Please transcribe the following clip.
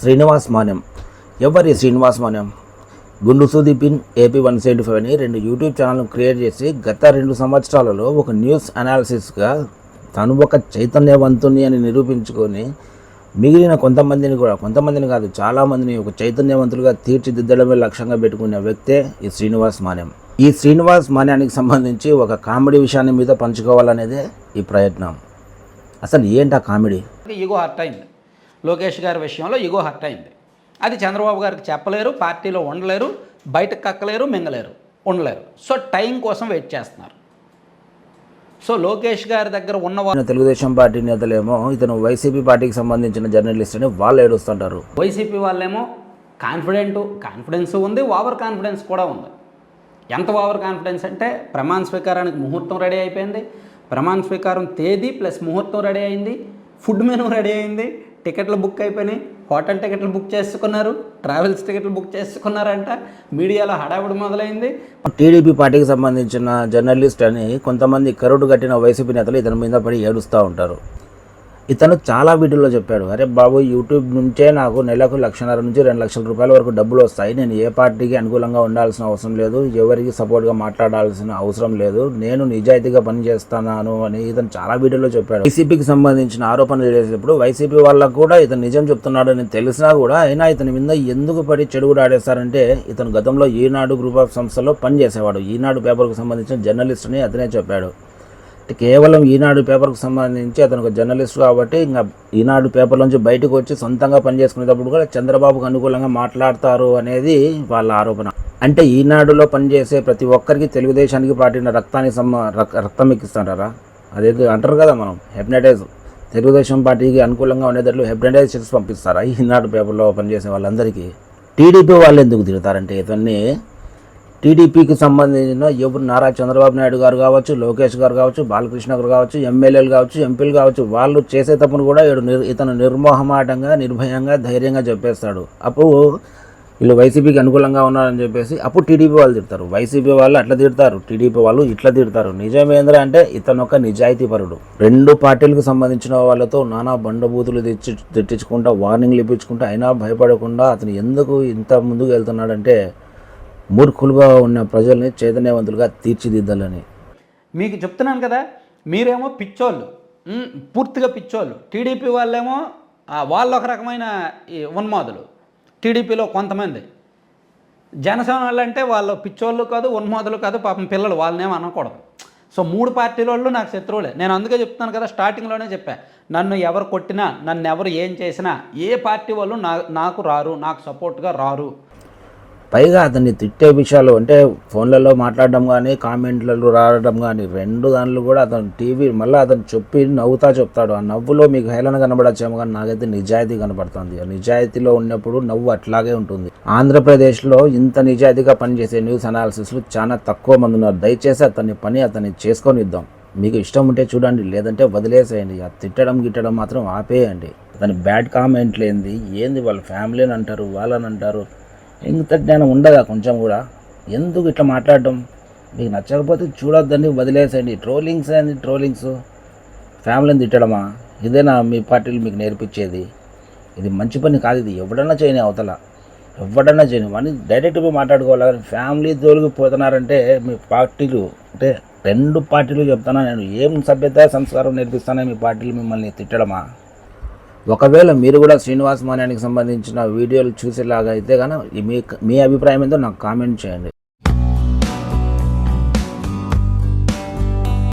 శ్రీనివాస్ మాన్యం. ఎవరి శ్రీనివాస్ మాన్యం? గుండు Sudeep in AP 175 అని 2 యూట్యూబ్ ఛానల్ను క్రియేట్ చేసి గత 2 సంవత్సరాలలో ఒక న్యూస్ అనాలిసిస్గా తను ఒక చైతన్యవంతుని అని నిరూపించుకొని మిగిలిన కొంతమందిని కాదు చాలామందిని ఒక చైతన్యవంతులుగా తీర్చిదిద్దడమే లక్ష్యంగా పెట్టుకునే వ్యక్తే ఈ శ్రీనివాస్ మాన్యం. ఈ శ్రీనివాస్ మాన్యానికి సంబంధించి ఒక కామెడీ విషయాన్ని మీద పంచుకోవాలనేదే ఈ ప్రయత్నం. అసలు ఏంటి ఆ కామెడీ? ఈగో హర్ట్ అయింది. లోకేష్ గారి విషయంలో ఈగో హర్ట్ అయింది. అది చంద్రబాబు గారికి చెప్పలేరు, పార్టీలో ఉండలేరు, బయటకు కక్కలేరు, మింగలేరు, ఉండలేరు. సో టైం కోసం వెయిట్ చేస్తున్నారు. సో లోకేష్ గారి దగ్గర ఉన్న తెలుగుదేశం పార్టీ నేతలేమో ఇతను వైసీపీ పార్టీకి సంబంధించిన జర్నలిస్ట్ అని వాళ్ళు ఏడుస్తుంటారు. వైసీపీ వాళ్ళేమో కాన్ఫిడెన్స్ ఉంది, ఓవర్ కాన్ఫిడెన్స్ కూడా ఉంది. ఎంత ఓవర్ కాన్ఫిడెన్స్ అంటే ప్రమాణ స్వీకారానికి ముహూర్తం రెడీ అయిపోయింది, ప్రమాణ స్వీకారం తేదీ ప్లస్ ముహూర్తం రెడీ అయింది, ఫుడ్ మెనూ రెడీ అయింది, టికెట్లు బుక్ అయిపోయినాయి, హోటల్ టికెట్లు బుక్ చేసుకున్నారు, ట్రావెల్స్ టికెట్లు బుక్ చేసుకున్నారంట, మీడియాలో హడావుడి మొదలైంది. టీడీపీ పార్టీకి సంబంధించిన జర్నలిస్ట్ అని కొంతమంది కరుడు కట్టిన వైసీపీ నేతలు ఇతని మీద పడి ఏడుస్తూ ఉంటారు. ఇతను చాలా వీడియోలో చెప్పాడు, అరే బాబు యూట్యూబ్ నుంచే నాకు నెలకు 1,50,000 నుంచి 2 లక్షల రూపాయల వరకు డబ్బులు వస్తాయి, నేను ఏ పార్టీకి అనుకూలంగా ఉండాల్సిన అవసరం లేదు, ఎవరికి సపోర్ట్గా మాట్లాడాల్సిన అవసరం లేదు, నేను నిజాయితీగా పనిచేస్తున్నాను అని ఇతను చాలా వీడియోలో చెప్పాడు. వైసీపీకి సంబంధించిన ఆరోపణలు చేసేటప్పుడు వైసీపీ వాళ్ళకు కూడా ఇతను నిజం చెప్తున్నాడు అని తెలిసినా కూడా అయినా ఇతని మీద ఎందుకు పడి చెడుగుడు ఆడేస్తారంటే ఇతను గతంలో ఈనాడు గ్రూప్ ఆఫ్ సంస్థలో పనిచేసేవాడు. ఈనాడు పేపర్కు సంబంధించిన జర్నలిస్ట్ అని అతనే చెప్పాడు. కేవలం ఈనాడు పేపర్కు సంబంధించి అతను ఒక జర్నలిస్ట్ కాబట్టి ఇంకా ఈనాడు పేపర్ నుంచి బయటకు వచ్చి సొంతంగా పనిచేసుకునేటప్పుడు కూడా చంద్రబాబుకు అనుకూలంగా మాట్లాడతారు అనేది వాళ్ళ ఆరోపణ. అంటే ఈనాడులో పనిచేసే ప్రతి ఒక్కరికి తెలుగుదేశానికి పార్టీన రక్తం ఎక్కిస్తారా? అదేదో అంటారు కదా మనం, హెప్నటైజ్, తెలుగుదేశం పార్టీకి అనుకూలంగా ఉండేటట్లు హెప్నటైజ్ చేసి పంపిస్తారా ఈనాడు పేపర్లో పనిచేసే వాళ్ళందరికీ? టీడీపీ వాళ్ళు ఎందుకు తిడతారంటే ఇతన్ని టీడీపీకి సంబంధించిన ఎవరు నారా చంద్రబాబు నాయుడు గారు కావచ్చు, లోకేష్ గారు కావచ్చు, బాలకృష్ణ గారు కావచ్చు, ఎమ్మెల్యేలు కావచ్చు, ఎంపీలు కావచ్చు, వాళ్ళు చేసే తప్పును కూడా ఇతను నిర్మోహమాటంగా, నిర్భయంగా, ధైర్యంగా చెప్పేస్తాడు. అప్పుడు వీళ్ళు వైసీపీకి అనుకూలంగా ఉన్నారని చెప్పేసి అప్పుడు టీడీపీ వాళ్ళు తిడతారు, వైసీపీ వాళ్ళు అట్లా తిడతారు, టీడీపీ వాళ్ళు ఇట్లా తిడతారు. నిజమేంద్ర అంటే ఇతను ఒక నిజాయితీపరుడు. 2 పార్టీలకు సంబంధించిన వాళ్ళతో నానా బండబూతులు తిట్టించుకుంటా, వార్నింగ్లు ఇప్పించుకుంటా, అయినా భయపడకుండా అతను ఎందుకు ఇంత ముందుకు వెళ్తున్నాడంటే మూర్ఖులుగా ఉన్న ప్రజల్ని చైతన్యవంతులుగా తీర్చిదిద్దాలని. మీకు చెప్తున్నాను కదా, మీరేమో పిచ్చోళ్ళు, పూర్తిగా పిచ్చోళ్ళు. టీడీపీ వాళ్ళేమో వాళ్ళు ఒక రకమైన ఉన్మాదులు. టీడీపీలో కొంతమంది జనసేన వాళ్ళు అంటే వాళ్ళు పిచ్చోళ్ళు కాదు, ఉన్మాదులు కాదు, పాపం పిల్లలు, వాళ్ళనేమో అనకూడదు. సో 3 పార్టీల వాళ్ళు నాకు శత్రువులే. నేను అందుకే చెప్తున్నాను కదా, స్టార్టింగ్లోనే చెప్పా, నన్ను ఎవరు కొట్టినా, నన్ను ఎవరు ఏం చేసినా ఏ పార్టీ వాళ్ళు నాకు రారు, నాకు సపోర్ట్గా రారు. పైగా అతన్ని తిట్టే విషయాలు అంటే ఫోన్లలో మాట్లాడడం కానీ, కామెంట్లలో రావడం కానీ, 2 దాంట్లో కూడా అతను టీవీ మళ్ళీ అతను చెప్పి నవ్వుతా చెప్తాడు. ఆ నవ్వులో మీకు హేళన కనబడచ్చేమో కానీ నాకైతే నిజాయితీ కనబడుతుంది. ఆ నిజాయితీలో ఉన్నప్పుడు నవ్వు అట్లాగే ఉంటుంది. ఆంధ్రప్రదేశ్లో ఇంత నిజాయితీగా పనిచేసే న్యూస్ అనాలిసిస్లు చాలా తక్కువ మంది ఉన్నారు. దయచేసి అతన్ని చేసుకొని ఇద్దాం. మీకు ఇష్టం ఉంటే చూడండి, లేదంటే వదిలేసేయండి. ఆ తిట్టడం మాత్రం ఆపేయండి. అతని బ్యాడ్ కామెంట్లు ఏంది వాళ్ళ ఫ్యామిలీని అంటారు, వాళ్ళని అంటారు. ఇంత జ్ఞానం ఉండదా కొంచెం కూడా? ఎందుకు ఇట్లా మాట్లాడడం? మీకు నచ్చకపోతే చూడొద్దని వదిలేసేయండి. ట్రోలింగ్స్ ఫ్యామిలీని తిట్టడమా? ఇదేనా మీ పార్టీలు మీకు నేర్పించేది? ఇది మంచి పని కాదు. ఇది ఎవడన్నా చేయని వాడిని డైరెక్ట్గా మాట్లాడుకోవాలి. ఫ్యామిలీ జోలికి పోతున్నారంటే మీ పార్టీలు అంటే 2 పార్టీలు చెప్తానా నేను, ఏం సభ్యత సంస్కారం నేర్పిస్తానా మీ పార్టీలు మిమ్మల్ని తిట్టడమా? ఒకవేళ మీరు కూడా శ్రీనివాస్ మాన్యానికి సంబంధించిన వీడియోలు చూసేలాగా అయితే కనుక మీ అభిప్రాయం ఏందో నాకు కామెంట్ చేయండి.